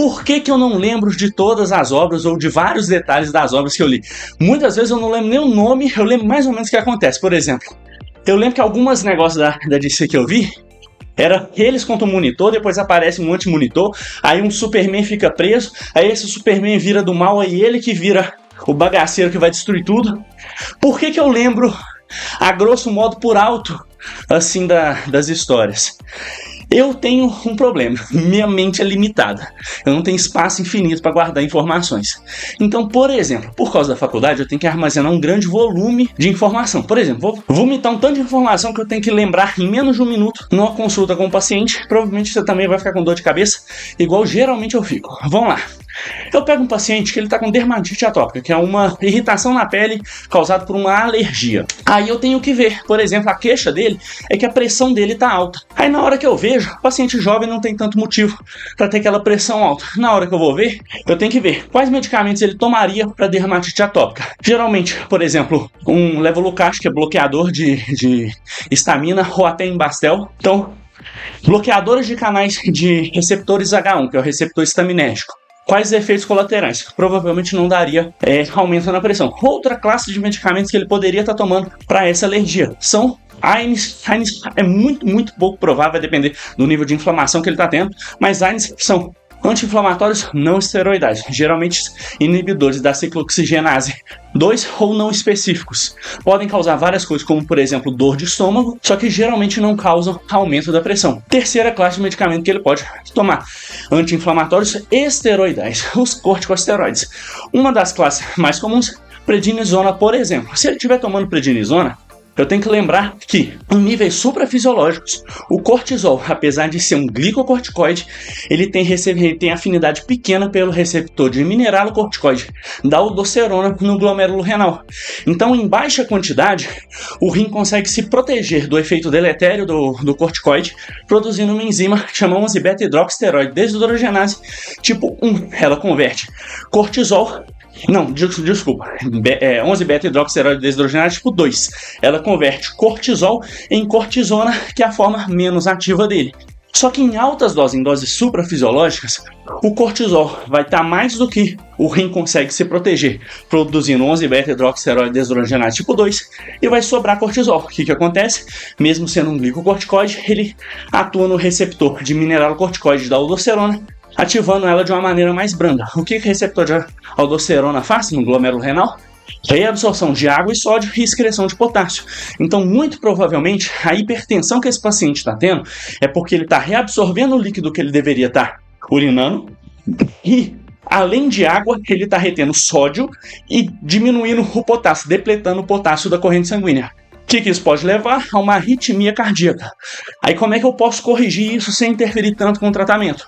Por que que eu não lembro de todas as obras ou de vários detalhes das obras que eu li? Muitas vezes eu não lembro nem o nome, eu lembro mais ou menos o que acontece. Por exemplo, eu lembro que alguns negócios da DC que eu vi era eles contra o monitor, depois aparece um anti-monitor, aí um Superman fica preso, aí esse Superman vira do mal, aí ele que vira o bagaceiro que vai destruir tudo. Por que que eu lembro, a grosso modo, por alto, assim, das histórias? Eu tenho um problema, minha mente é limitada, eu não tenho espaço infinito para guardar informações. Então, por exemplo, por causa da faculdade, eu tenho que armazenar um grande volume de informação. Por exemplo, vou vomitar um tanto de informação que eu tenho que lembrar em menos de um minuto numa consulta com o paciente. Provavelmente você também vai ficar com dor de cabeça, igual geralmente eu fico. Vamos lá. Eu pego um paciente que ele está com dermatite atópica, que é uma irritação na pele causada por uma alergia. Aí eu tenho que ver, por exemplo, a queixa dele é que a pressão dele está alta. Aí na hora que eu vejo, o paciente jovem não tem tanto motivo para ter aquela pressão alta. Na hora que eu vou ver, eu tenho que ver quais medicamentos ele tomaria para dermatite atópica. Geralmente, por exemplo, um levodopa, que é bloqueador de histamina, ou até Embastel. Então, bloqueadores de canais de receptores H1, que é o receptor estaminérgico. Quais efeitos colaterais? Provavelmente não daria aumento na pressão. Outra classe de medicamentos que ele poderia estar tomando para essa alergia são AINES. AINES é muito pouco provável, vai depender do nível de inflamação que ele está tendo, mas AINES são anti-inflamatórios não esteroidais, geralmente inibidores da ciclooxigenase 2 ou não específicos. Podem causar várias coisas, como por exemplo dor de estômago, só que geralmente não causam aumento da pressão. Terceira classe de medicamento que ele pode tomar, anti-inflamatórios esteroidais, os corticosteroides. Uma das classes mais comuns, prednisona, por exemplo. Se ele estiver tomando prednisona, eu tenho que lembrar que, em níveis suprafisiológicos, o cortisol, apesar de ser um glicocorticoide, ele tem afinidade pequena pelo receptor de mineralocorticoide da aldosterona no glomérulo renal. Então, em baixa quantidade, o rim consegue se proteger do efeito deletério do corticoide, produzindo uma enzima que chama 11-beta-hidroxisteroide desdorogenase tipo 1. Ela converte cortisol... Não, desculpa. 11-beta-hidroxisteroide desdorogenase tipo 2. Ela converte cortisol em cortisona, que é a forma menos ativa dele. Só que em altas doses, em doses suprafisiológicas, o cortisol vai estar mais do que o rim consegue se proteger, produzindo 11-beta-hidroxisteroide desdorogenase tipo 2, e vai sobrar cortisol. O que acontece? Mesmo sendo um glicocorticoide, ele atua no receptor de mineralocorticoide da aldosterona, ativando ela de uma maneira mais branda. O que o receptor de aldosterona faz no glomérulo renal? Reabsorção de água e sódio e excreção de potássio. Então, muito provavelmente, a hipertensão que esse paciente está tendo é porque ele está reabsorvendo o líquido que ele deveria estar urinando e, além de água, ele está retendo sódio e diminuindo o potássio, depletando o potássio da corrente sanguínea. O que isso pode levar? A uma arritmia cardíaca. Aí como é que eu posso corrigir isso sem interferir tanto com o tratamento?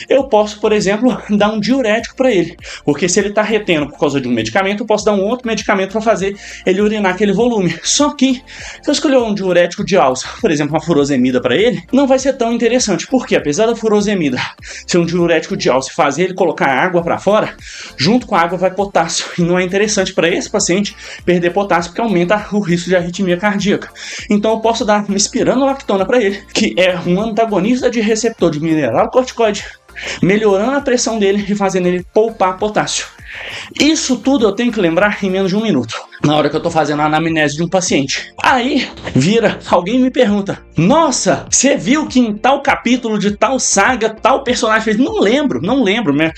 Eu posso, por exemplo, dar um diurético para ele, porque se ele está retendo por causa de um medicamento, eu posso dar um outro medicamento para fazer ele urinar aquele volume. Só que, se eu escolher um diurético de alça, por exemplo, uma furosemida para ele, não vai ser tão interessante, porque apesar da furosemida ser um diurético de alça e fazer ele colocar água para fora, junto com a água vai potássio, e não é interessante para esse paciente perder potássio, porque aumenta o risco de arritmia cardíaca. Então eu posso dar uma espironolactona para ele, que é um antagonista de receptor de mineralocorticoide, melhorando a pressão dele e fazendo ele poupar potássio. Isso tudo eu tenho que lembrar em menos de um minuto, na hora que eu tô fazendo a anamnese de um paciente. Aí, alguém me pergunta: nossa, você viu que em tal capítulo de tal saga, tal personagem fez? Não lembro, né?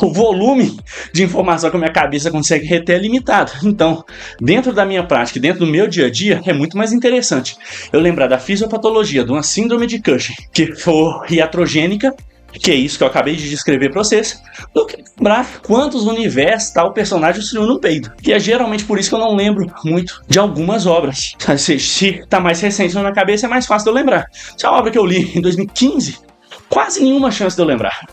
O volume de informação que a minha cabeça consegue reter é limitado. Então, dentro da minha prática, dentro do meu dia a dia, é muito mais interessante eu lembrar da fisiopatologia de uma síndrome de Cushing, que for iatrogênica, que é isso que eu acabei de descrever para vocês, do que lembrar quantos universos tal personagem destruiu no peido. E é geralmente por isso que eu não lembro muito de algumas obras. Se tá mais recente na minha cabeça, é mais fácil de eu lembrar. Se é uma obra que eu li em 2015, quase nenhuma chance de eu lembrar.